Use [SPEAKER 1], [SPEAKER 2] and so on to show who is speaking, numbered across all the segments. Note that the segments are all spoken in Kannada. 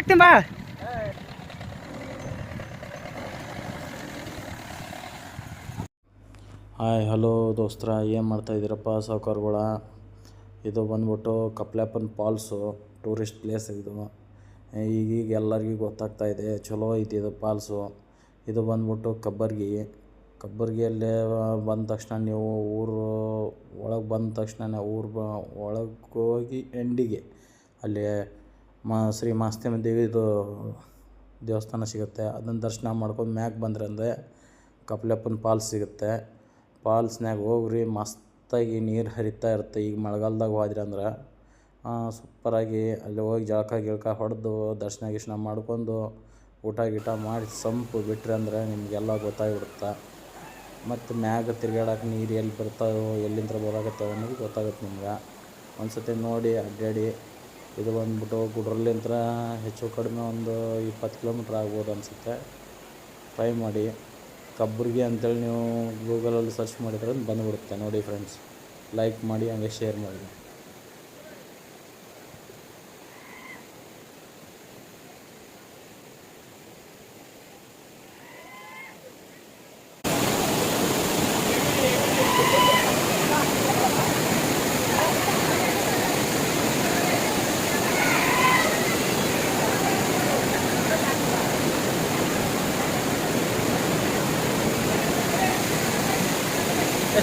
[SPEAKER 1] ಹೋಗ್ತೀನಿ ಬಾ.
[SPEAKER 2] ಹಾಯ್ ಹಲೋ ದೋಸ್ತರ, ಏನು ಮಾಡ್ತಾಯಿದ್ದೀರಪ್ಪ ಸಾವುಕಾರುಗಳ? ಇದು ಬಂದ್ಬಿಟ್ಟು ಕಪ್ಲೆಪ್ಪನ ಫಾಲ್ಸು, ಟೂರಿಸ್ಟ್ ಪ್ಲೇಸ್ ಇದು. ಈಗೀಗ ಎಲ್ಲರಿಗೂ ಗೊತ್ತಾಗ್ತಾಯಿದೆ, ಚಲೋ ಐತಿ ಇದು ಫಾಲ್ಸು. ಇದು ಬಂದ್ಬಿಟ್ಟು ಕಬ್ಬರ್ಗಿಯಲ್ಲೇ ಬಂದ ತಕ್ಷಣ ನೀವು ಊರು ಒಳಗೆ ಬಂದ ತಕ್ಷಣ ಒಳಗೆ ಹೋಗಿ ಎಂಡಿಗೆ ಅಲ್ಲಿ ಶ್ರೀ ಮಾಸ್ತಿಯಮ್ಮ ದೇವಿದು ದೇವಸ್ಥಾನ ಸಿಗುತ್ತೆ. ಅದನ್ನು ದರ್ಶನ ಮಾಡ್ಕೊಂಡು ಮ್ಯಾಗೆ ಬಂದ್ರೆ ಅಂದರೆ ಕಪ್ಲೆಪ್ಪನ ಫಾಲ್ಸ್ ಸಿಗುತ್ತೆ. ಫಾಲ್ಸ್ನಾಗ ಹೋಗ್ರಿ, ಮಸ್ತಾಗಿ ನೀರು ಹರಿತಾ ಇರುತ್ತೆ. ಈಗ ಮಳೆಗಾಲದಾಗ ಹೋದ್ರಿ ಅಂದ್ರೆ ಸೂಪರಾಗಿ ಅಲ್ಲಿ ಹೋಗಿ ಜಳಕ ಹೊಡೆದು ದರ್ಶನ ಮಾಡ್ಕೊಂಡು ಊಟ ಗೀಟ ಮಾಡಿ ಸಂಪು ಬಿಟ್ರಿ ಅಂದ್ರೆ ನಿಮಗೆಲ್ಲ ಗೊತ್ತಾಗ್ಬಿಡುತ್ತೆ. ಮತ್ತು ಮ್ಯಾಗ ತಿರ್ಗಾಡಕ್ಕೆ ನೀರು ಎಲ್ಲಿ ಬರ್ತಾವೋ ಎಲ್ಲಿಂದ ಬರಾಕತ್ತಾವ ಅನ್ನೋದು ಗೊತ್ತಾಗುತ್ತೆ ನಿಮ್ಗೆ. ಒಂದು ಸತಿ ನೋಡಿ ಅಡ್ಡಾಡಿ. ಇದು ಬಂದ್ಬಿಟ್ಟು ಗುಡ್ರಲ್ಲಿಂದ ಹೆಚ್ಚು ಕಡಿಮೆ ಒಂದು 20 ಕಿಲೋಮೀಟ್ರ್ ಆಗ್ಬೋದು ಅನಿಸುತ್ತೆ. ಟ್ರೈ ಮಾಡಿ. ಕಬ್ಬರ್ಗಿ ಅಂತೇಳಿ ನೀವು ಗೂಗಲಲ್ಲಿ ಸರ್ಚ್ ಮಾಡಿದ್ರೆ ಬಂದುಬಿಡುತ್ತೆ ನೋಡಿ ಫ್ರೆಂಡ್ಸ್. ಲೈಕ್ ಮಾಡಿ, ಹಂಗೆ ಶೇರ್ ಮಾಡಿ.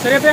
[SPEAKER 1] ಸರಿಯಪ್ಪ.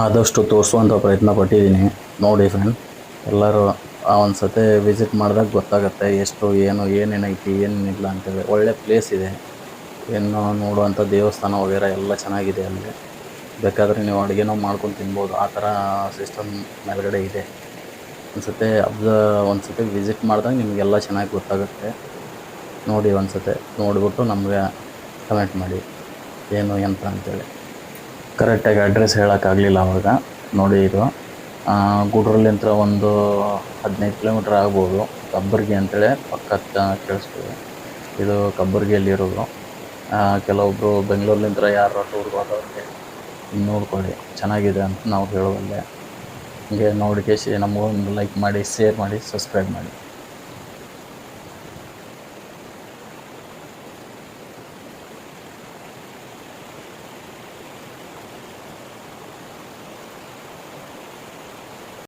[SPEAKER 2] ಆದಷ್ಟು ತೋರಿಸುವಂಥ ಪ್ರಯತ್ನ ಪಟ್ಟಿದ್ದೀನಿ. ನೋಡಿ ಫ್ರೆಂಡ್, ಎಲ್ಲರೂ ಒಂದು ಸತಿ ವಿಸಿಟ್ ಮಾಡಿದಾಗ ಗೊತ್ತಾಗುತ್ತೆ ಎಷ್ಟು ಏನೇನೈತಿ ಏನೇನಿಲ್ಲ ಅಂತೇಳಿ. ಒಳ್ಳೆ ಪ್ಲೇಸ್ ಇದೆ. ಏನು ನೋಡುವಂಥ ದೇವಸ್ಥಾನ ವಗೇರೆ ಎಲ್ಲ ಚೆನ್ನಾಗಿದೆ. ಅಲ್ಲಿ ಬೇಕಾದರೆ ನೀವು ಅಡುಗೆನೂ ಮಾಡ್ಕೊಂಡು ತಿನ್ಬೋದು. ಆ ಥರ ಸಿಸ್ಟಮ್ ಮೇಲ್ಗಡೆ ಇದೆ. ಒಂದು ಸತಿ ವಿಸಿಟ್ ಮಾಡಿದಾಗ ನಿಮಗೆಲ್ಲ ಚೆನ್ನಾಗಿ ಗೊತ್ತಾಗುತ್ತೆ. ನೋಡಿ ಒಂದು ಸತಿ ನೋಡಿಬಿಟ್ಟು ನಮಗೆ ಕಮೆಂಟ್ ಮಾಡಿ ಏನು ಎಂತ ಅಂತೇಳಿ. ಕರೆಕ್ಟಾಗಿ ಅಡ್ರೆಸ್ ಹೇಳೋಕ್ಕಾಗಲಿಲ್ಲ ಆವಾಗ. ನೋಡಿ, ಇದು ಗುಡ್ರಲ್ಲಿಂದ ಒಂದು 15 ಕಿಲೋಮೀಟ್ರ್ ಆಗ್ಬೋದು. ಕಬ್ಬರ್ಗಿ ಅಂತೇಳಿ ಪಕ್ಕ ಕೇಳಿಸ್ತೀವಿ. ಇದು ಕಬ್ಬರ್ಗಿಯಲ್ಲಿರೋದು. ಕೆಲವೊಬ್ಬರು ಬೆಂಗಳೂರಿನಿಂದ ಯಾರು ಟೂರ್ಗೆ ಹೋದವ್ರಿಗೆ ನೋಡ್ಕೊಳ್ಳಿ, ಚೆನ್ನಾಗಿದೆ ಅಂತ ನಾವು ಹೇಳುವಲ್ಲೇ. ಹೀಗೆ ನೋಡಿ ನಮಗೊಂದು ಲೈಕ್ ಮಾಡಿ, ಶೇರ್ ಮಾಡಿ, ಸಬ್ಸ್ಕ್ರೈಬ್ ಮಾಡಿ.